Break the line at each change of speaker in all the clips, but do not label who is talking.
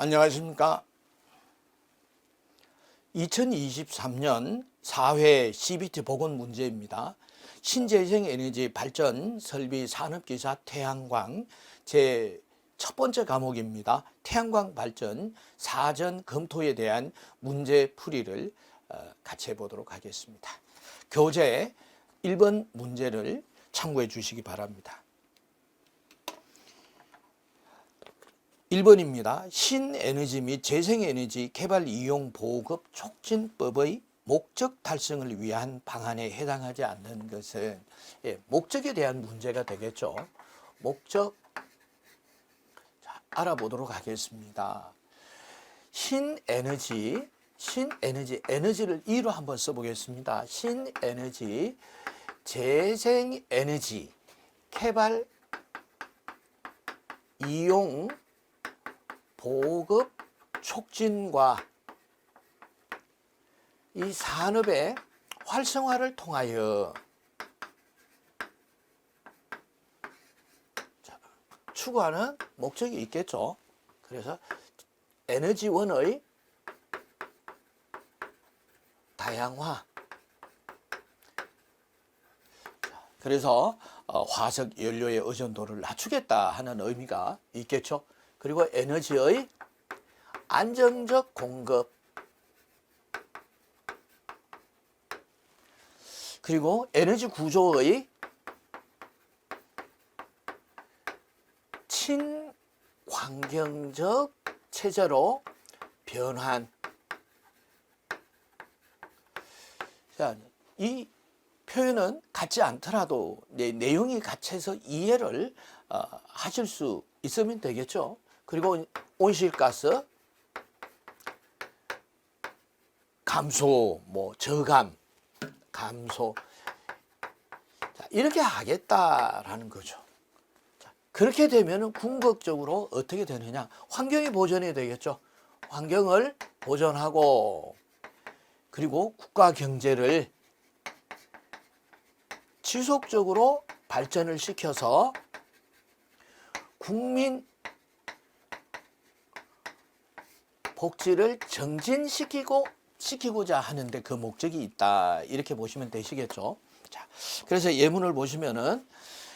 안녕하십니까. 2023년 4회 CBT 보건 문제입니다. 신재생에너지 발전 설비 산업기사 태양광 제 첫 번째 과목입니다. 태양광 발전 사전 검토에 대한 문제 풀이를 같이 해보도록 하겠습니다. 교재 1번 문제를 참고해 주시기 바랍니다. 1번입니다. 신에너지 및 재생에너지 개발 이용 보급 촉진법의 목적 달성을 위한 방안에 해당하지 않는 것은 목적에 대한 문제가 되겠죠. 목적 알아보도록 하겠습니다. 에너지를 E로 한번 써보겠습니다. 신에너지, 재생에너지, 개발, 이용, 보급, 촉진과 이 산업의 활성화를 통하여 추구하는 목적이 있겠죠. 그래서 에너지원의 다양화. 그래서 화석 연료의 의존도를 낮추겠다 하는 의미가 있겠죠. 그리고 에너지의 안정적 공급. 그리고 에너지 구조의 친환경적 체제로 변환. 자, 이 표현은 같지 않더라도 내용이 같아서 이해를 하실 수 있으면 되겠죠. 그리고 온실가스 감소, 저감, 감소. 자, 이렇게 하겠다라는 거죠. 자, 그렇게 되면 궁극적으로 어떻게 되느냐? 환경이 보존이 되겠죠. 환경을 보존하고 그리고 국가 경제를 지속적으로 발전을 시켜서 국민 복지를 증진시키고자 하는데 그 목적이 있다. 이렇게 보시면 되시겠죠. 자, 그래서 예문을 보시면은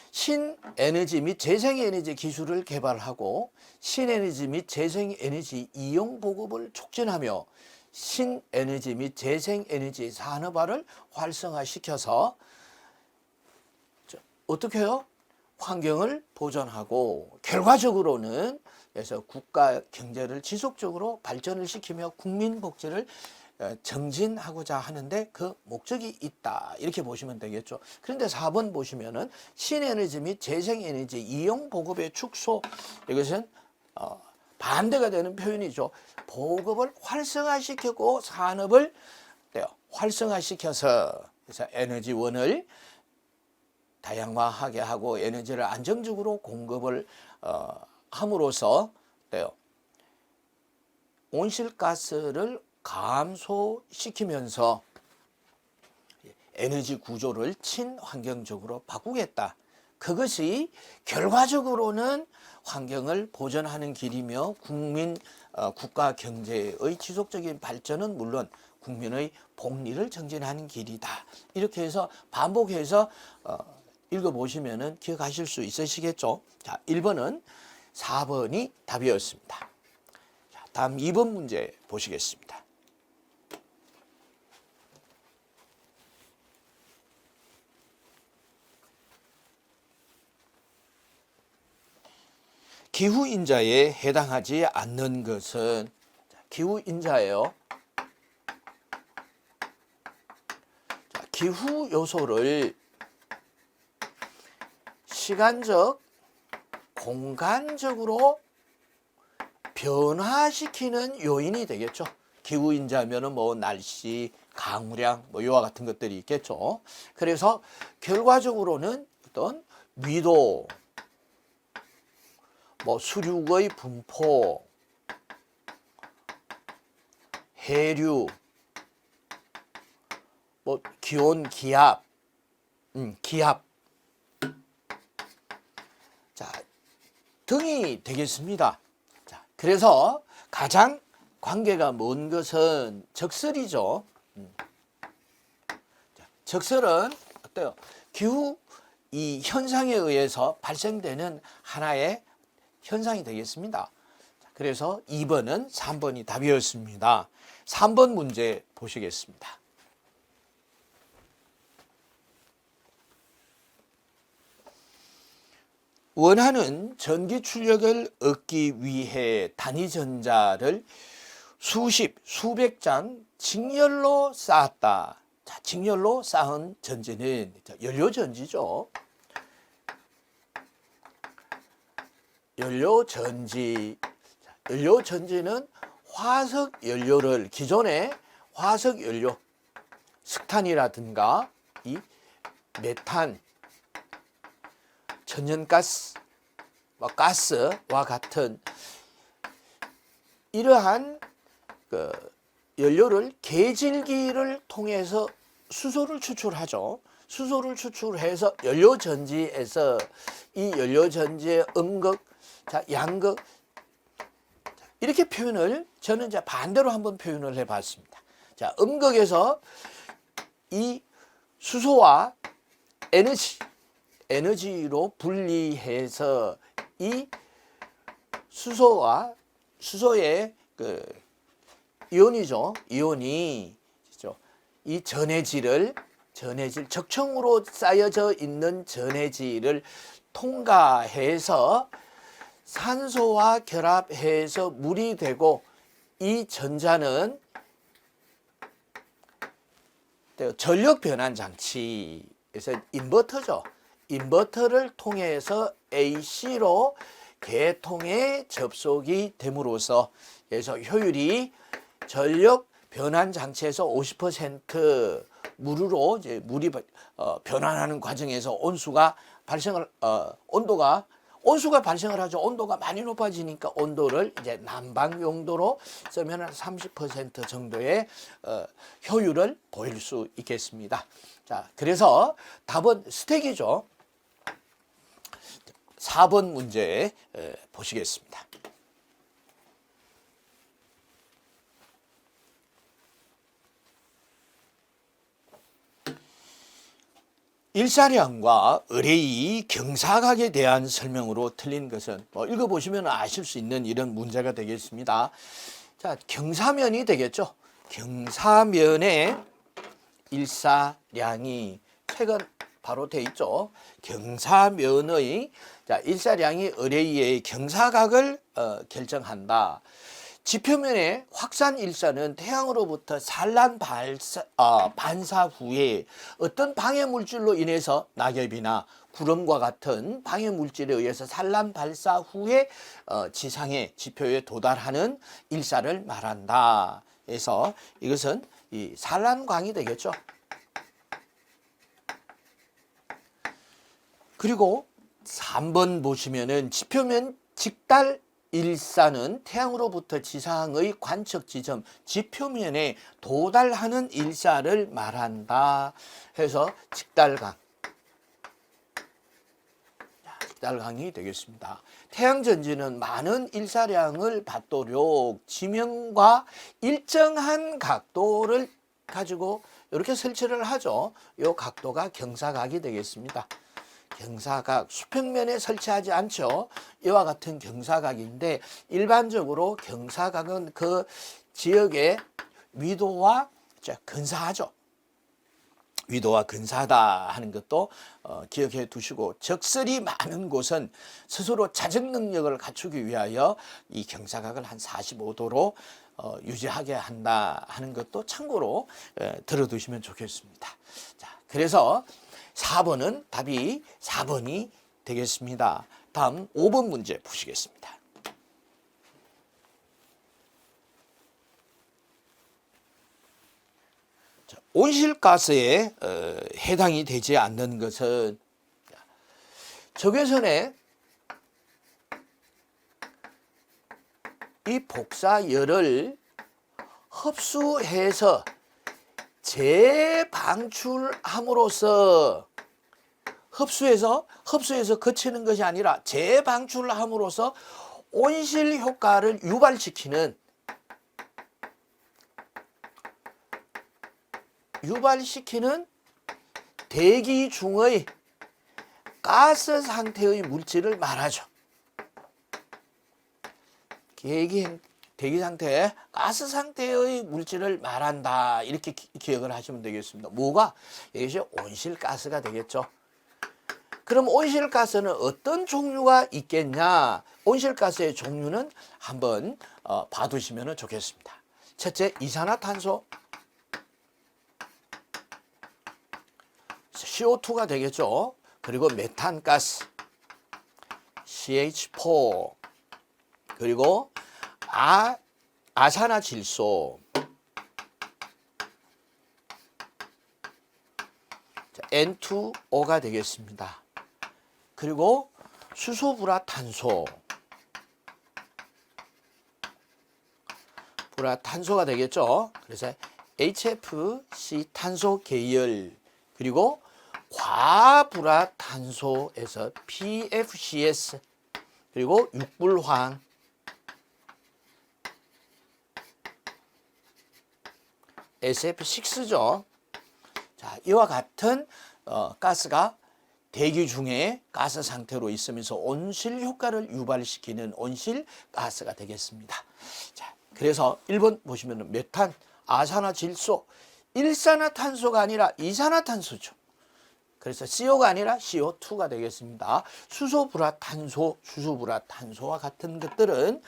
신에너지 및 재생에너지 기술을 개발하고 신에너지 및 재생에너지 이용 보급을 촉진하며 신에너지 및 재생에너지 산업화를 활성화시켜서 어떻게 해요? 환경을 보존하고 결과적으로는 그래서 국가 경제를 지속적으로 발전을 시키며 국민 복지를 증진하고자 하는데 그 목적이 있다. 이렇게 보시면 되겠죠. 그런데 4번 보시면은 신에너지 및 재생에너지 이용 보급의 축소. 이것은 반대가 되는 표현이죠. 보급을 활성화시키고 산업을 활성화시켜서 그래서 에너지원을 다양화하게 하고 에너지를 안정적으로 공급을 함으로써 온실가스를 감소시키면서 에너지 구조를 친환경적으로 바꾸겠다. 그것이 결과적으로는 환경을 보존하는 길이며 국가 경제의 지속적인 발전은 물론 국민의 복리를 증진하는 길이다. 이렇게 해서 반복해서 읽어보시면 기억하실 수 있으시겠죠. 자, 1번은 4번이 답이었습니다. 자, 다음 2번 문제 보시겠습니다. 기후인자에 해당하지 않는 것은 기후인자예요. 자, 기후 요소를 시간적, 공간적으로 변화시키는 요인이 되겠죠. 기후인자면은 날씨, 강우량 이와 같은 것들이 있겠죠. 그래서 결과적으로는 어떤 위도, 수륙의 분포, 해류, 기온, 기압, 자, 등이 되겠습니다. 자, 그래서 가장 관계가 먼 것은 적설이죠. 적설은 어때요? 기후 이 현상에 의해서 발생되는 하나의 현상이 되겠습니다. 그래서 2번은 3번이 답이었습니다. 3번 문제 보시겠습니다. 원하는 전기 출력을 얻기 위해 단위전자를 수십, 수백 장 직렬로 쌓았다. 자, 직렬로 쌓은 전지는 연료전지죠. 연료전지. 연료전지는 화석 연료를 기존의 화석 연료, 석탄이라든가 이 메탄, 천연가스, 가스와 같은 이러한 그 연료를 계질기를 통해서 수소를 추출하죠. 수소를 추출해서 연료전지에서 이 연료전지의 음극, 자, 양극, 이렇게 표현을 저는 이제 반대로 한번 표현을 해봤습니다. 자, 음극에서 이 수소와 에너지로 분리해서 이 수소의 그 이온이죠. 이온이 이 전해질 적층으로 쌓여져 있는 전해질을 통과해서 산소와 결합해서 물이 되고 이 전자는 전력 변환 장치에서 인버터죠. 인버터를 통해서 AC로 계통에 접속이 됨으로써 그래서 효율이 전력 변환 장치에서 50% 물으로 이제 물이 변환하는 과정에서 온수가 발생을 하죠. 온도가 많이 높아지니까 온도를 이제 난방 용도로 쓰면 한 30% 정도의 효율을 보일 수 있겠습니다. 자, 그래서 답은 스택이죠. 4번 문제 보시겠습니다. 일사량과 의뢰의 경사각에 대한 설명으로 틀린 것은 읽어보시면 아실 수 있는 이런 문제가 되겠습니다. 자, 경사면이 되겠죠. 경사면에 일사량이 책은 바로 돼 있죠. 경사면의 일사량이 의뢰의 경사각을 결정한다. 지표면의 확산일사는 태양으로부터 산란 반사 후에 어떤 방해물질로 인해서 낙엽이나 구름과 같은 방해물질에 의해서 산란 발사 후에 지상의 지표에 도달하는 일사를 말한다. 그래서 이것은 이 산란광이 되겠죠. 그리고 3번 보시면은 지표면 직달 일사는 태양으로부터 지상의 관측 지점 지표면에 도달하는 일사를 말한다 해서 직달광이 되겠습니다. 태양전지는 많은 일사량을 받도록 지면과 일정한 각도를 가지고 이렇게 설치를 하죠. 이 각도가 경사각이 되겠습니다. 경사각, 수평면에 설치하지 않죠. 이와 같은 경사각인데 일반적으로 경사각은 그 지역의 위도와 근사하죠. 위도와 근사하다 하는 것도 기억해 두시고 적설이 많은 곳은 스스로 자정 능력을 갖추기 위하여 이 경사각을 한 45도로 유지하게 한다 하는 것도 참고로 들어두시면 좋겠습니다. 자, 그래서 4번은 답이 4번이 되겠습니다. 다음 5번 문제 보시겠습니다. 온실가스에 해당이 되지 않는 것은 적외선에 이 복사열을 흡수해서 재방출함으로써 흡수해서 거치는 것이 아니라 재방출함으로써 온실 효과를 유발시키는 유발시키는 대기 중의 가스 상태의 물질을 말하죠. 대기 상태, 가스 상태의 물질을 말한다. 이렇게 기억을 하시면 되겠습니다. 뭐가? 이것이 온실가스가 되겠죠. 그럼 온실가스는 어떤 종류가 있겠냐? 온실가스의 종류는 한번 봐두시면 좋겠습니다. 첫째, 이산화탄소, CO2가 되겠죠. 그리고 메탄가스, CH4, 그리고 아산화질소, N2O가 되겠습니다. 그리고 수소불화탄소, 불화탄소가 되겠죠. 그래서 HFC 탄소 계열, 그리고 과불화탄소에서 PFCS, 그리고 육불황, SF6죠. 자, 이와 같은 가스가 대기 중에 가스 상태로 있으면서 온실 효과를 유발시키는 온실가스가 되겠습니다. 자, 그래서 1번 보시면 메탄, 아산화질소, 일산화탄소가 아니라 이산화탄소죠. 그래서 CO가 아니라 CO2가 되겠습니다. 수소불화탄소와 같은 것들은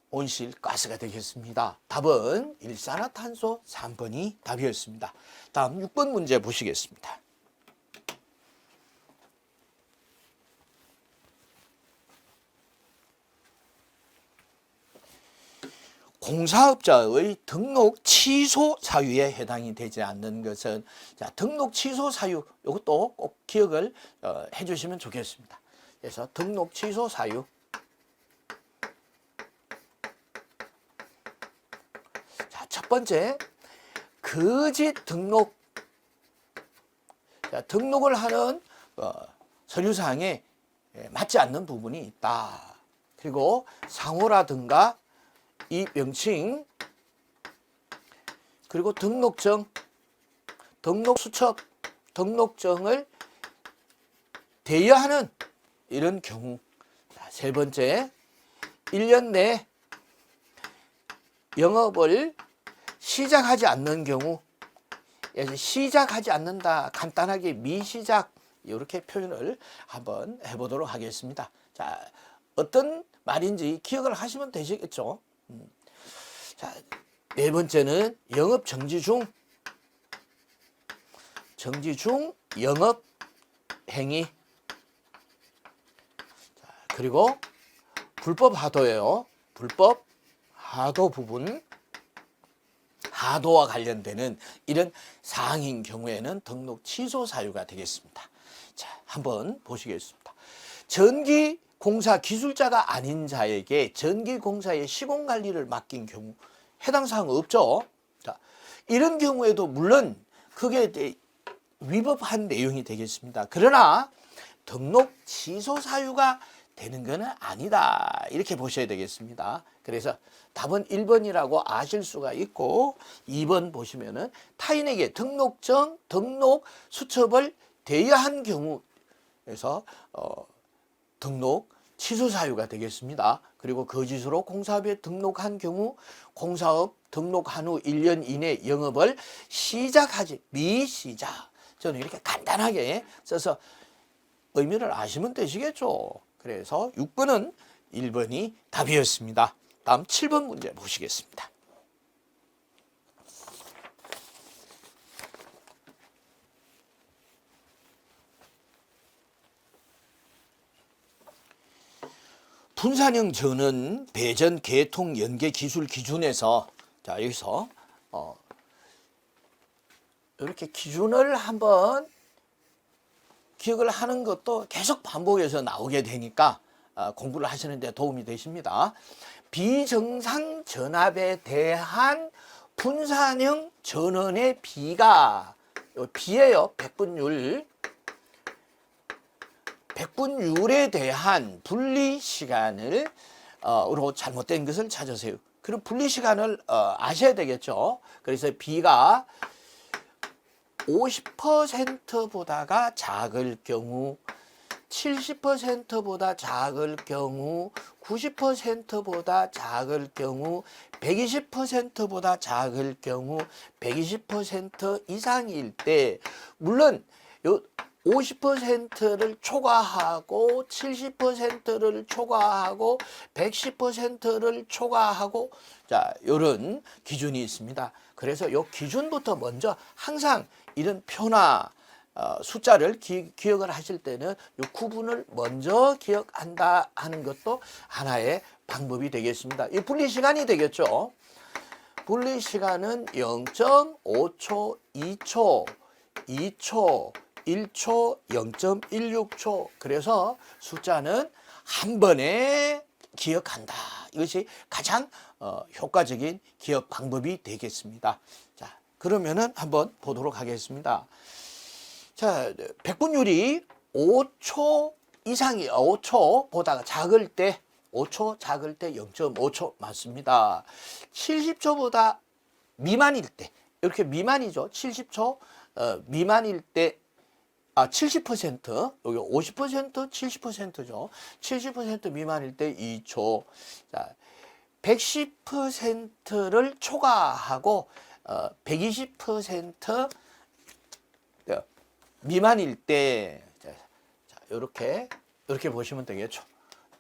온실가스가 되겠습니다. 답은 일산화탄소 3번이 답이었습니다. 다음 6번 문제 보시겠습니다. 공사업자의 등록 취소 사유에 해당이 되지 않는 것은, 자, 등록 취소 사유, 이것도 꼭 기억을 해주시면 좋겠습니다. 그래서 등록 취소 사유, 자, 첫 번째, 거짓 등록. 자, 등록을 하는 서류사항에 맞지 않는 부분이 있다. 그리고 상호라든가 이 명칭, 그리고 등록증, 등록수첩, 등록증을 대여하는 이런 경우. 세 번째, 1년 내 영업을 시작하지 않는 경우. 시작하지 않는다, 간단하게 미시작, 이렇게 표현을 한번 해보도록 하겠습니다. 자, 어떤 말인지 기억을 하시면 되시겠죠. 자, 네 번째는 영업 정지 중 영업 행위. 자, 그리고 불법 하도예요. 불법 하도 부분, 하도와 관련되는 이런 사항인 경우에는 등록 취소 사유가 되겠습니다. 자, 한번 보시겠습니다. 전기 공사 기술자가 아닌 자에게 전기공사의 시공관리를 맡긴 경우 해당 사항 없죠. 자, 이런 경우에도 물론 그게 위법한 내용이 되겠습니다. 그러나 등록 취소 사유가 되는 것은 아니다, 이렇게 보셔야 되겠습니다. 그래서 답은 1번이라고 아실 수가 있고, 2번 보시면은 타인에게 등록증, 등록 수첩을 대여한 경우에서 등록 취소 사유가 되겠습니다. 그리고 거짓으로 공사업에 등록한 경우 공사업 등록한 후 1년 이내 영업을 시작하지, 미시작. 저는 이렇게 간단하게 써서 의미를 아시면 되시겠죠. 그래서 6번은 1번이 답이었습니다. 다음 7번 문제 보시겠습니다. 분산형 전원 배전 개통 연계 기술 기준에서, 자, 여기서 이렇게 기준을 한번 기억을 하는 것도 계속 반복해서 나오게 되니까 공부를 하시는 데 도움이 되십니다. 비정상 전압에 대한 분산형 전원의 비가, 비예요. 백분율에 대한 분리 시간을 으로 잘못된 것을 찾으세요. 그럼 분리 시간을 아셔야 되겠죠. 그래서 B가 50%보다가 작을 경우, 70%보다 작을 경우, 90%보다 작을 경우, 120%보다 작을 경우, 120% 이상일 때, 물론 요 50%를 초과하고 70%를 초과하고 110%를 초과하고 자, 요런 기준이 있습니다. 그래서 요 기준부터 먼저 항상 이런 표나 숫자를 기억을 하실 때는 요 구분을 먼저 기억한다 하는 것도 하나의 방법이 되겠습니다. 이 분리 시간이 되겠죠. 분리 시간은 0.5초, 2초, 2초, 1초, 0.16초. 그래서 숫자는 한 번에 기억한다. 이것이 가장 효과적인 기억 방법이 되겠습니다. 자, 그러면은 한번 보도록 하겠습니다. 자, 백분율이 5초 이상이 5초보다 작을 때 5초 작을 때 0.5초 맞습니다. 70초보다 미만일 때 이렇게 미만이죠. 70초 미만일 때 70% 여기 50% 70%죠. 70% 미만일 때 2초. 자, 110%를 초과하고 120% 미만일 때 자, 이렇게 보시면 되겠죠.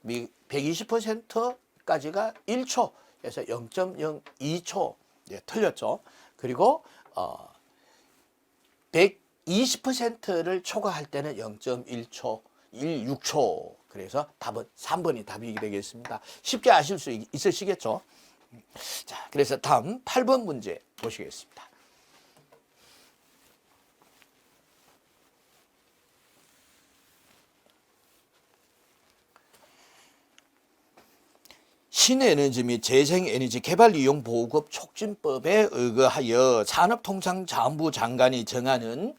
120%까지가 1초에서 0.02초 틀렸죠. 그리고 120%를 초과할 때는 0.1초, 16초. 그래서 답은 3번이 답이 되겠습니다. 쉽게 아실 수 있으시겠죠? 자, 그래서 다음 8번 문제 보시겠습니다. 신에너지 및 재생에너지 개발 이용 보급 촉진법에 의거하여 산업통상자원부 장관이 정하는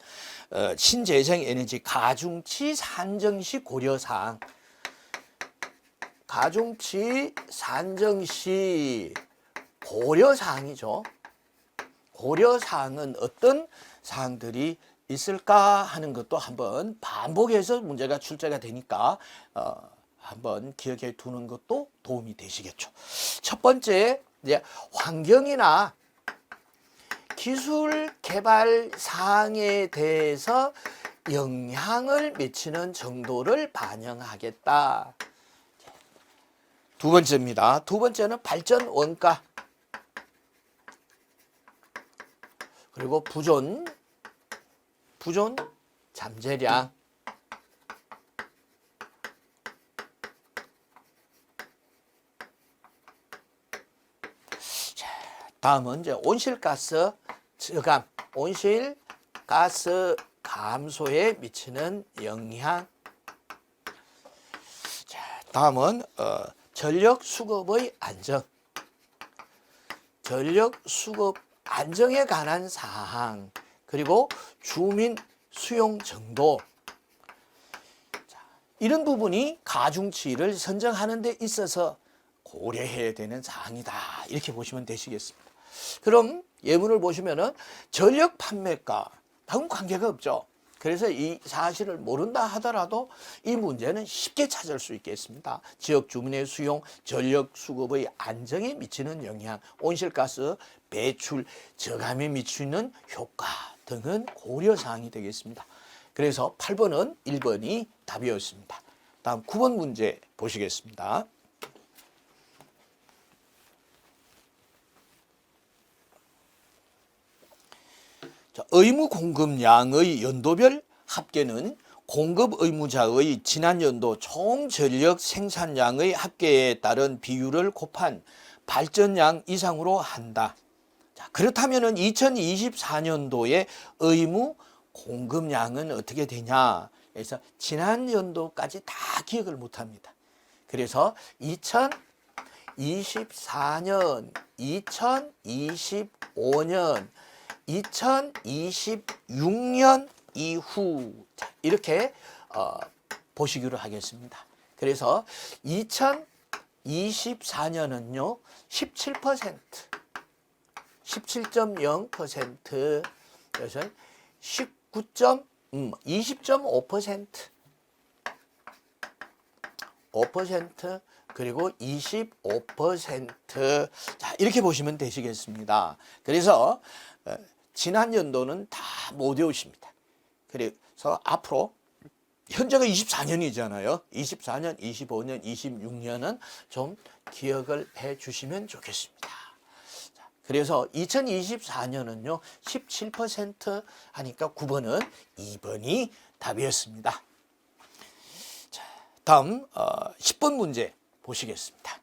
신재생에너지 가중치 산정 시 고려사항. 가중치 산정 시 고려사항이죠. 고려사항은 어떤 사항들이 있을까 하는 것도 한번 반복해서 문제가 출제가 되니까 한번 기억해 두는 것도 도움이 되시겠죠. 첫 번째, 이제 환경이나 기술 개발 사항에 대해서 영향을 미치는 정도를 반영하겠다. 두 번째입니다. 두 번째는 발전 원가, 그리고 부존 잠재량, 다음은 이제 온실가스 저감, 온실가스 감소에 미치는 영향. 자, 다음은 전력 수급의 안정, 전력 수급 안정에 관한 사항, 그리고 주민 수용 정도. 자, 이런 부분이 가중치를 선정하는 데 있어서 고려해야 되는 사항이다. 이렇게 보시면 되시겠습니다. 그럼 예문을 보시면은 전력 판매가하고는 관계가 없죠. 그래서 이 사실을 모른다 하더라도 이 문제는 쉽게 찾을 수 있겠습니다. 지역 주민의 수용, 전력 수급의 안정에 미치는 영향, 온실가스 배출 저감에 미치는 효과 등은 고려사항이 되겠습니다. 그래서 8번은 1번이 답이었습니다. 다음 9번 문제 보시겠습니다. 의무 공급량의 연도별 합계는 공급 의무자의 지난 연도 총 전력 생산량의 합계에 따른 비율을 곱한 발전량 이상으로 한다. 자, 그렇다면 2024년도의 의무 공급량은 어떻게 되냐? 그래서 지난 연도까지 다 기억을 못합니다. 그래서 2024년, 2025년, 2026년 이후 이렇게 보시기로 하겠습니다. 그래서 2024년은요 17%, 17.0%, 그래서 20.5%, 5%, 그리고 25%. 자, 이렇게 보시면 되시겠습니다. 그래서 지난 연도는 다 못 외우십니다. 그래서 앞으로 현재가 24년이잖아요. 24년, 25년, 26년은 좀 기억을 해 주시면 좋겠습니다. 자, 그래서 2024년은요 17% 하니까 9번은 2번이 답이었습니다. 자, 다음 10번 문제 보시겠습니다.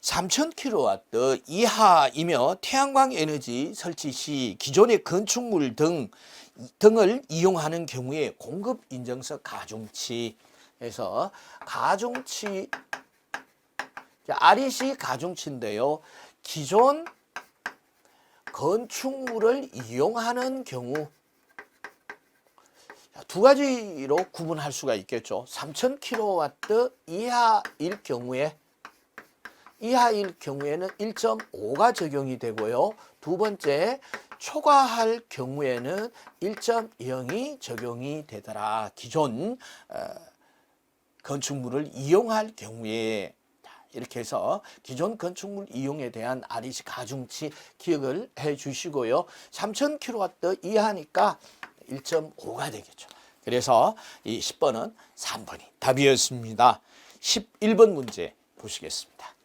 3000kW 이하이며 태양광 에너지 설치 시 기존의 건축물 등을 이용하는 경우에 공급 인증서 가중치에서 가중치 REC 가중치인데요. 기존 건축물을 이용하는 경우 두 가지로 구분할 수가 있겠죠. 3000kW 이하일 경우에는 1.5가 적용이 되고요. 두 번째, 초과할 경우에는 1.0이 적용이 되더라. 기존 건축물을 이용할 경우에 이렇게 해서 기존 건축물 이용에 대한 REC 가중치 기억을 해 주시고요. 3000kW 이하니까 1.5가 되겠죠. 그래서 이 10번은 3번이 답이었습니다. 11번 문제 보시겠습니다.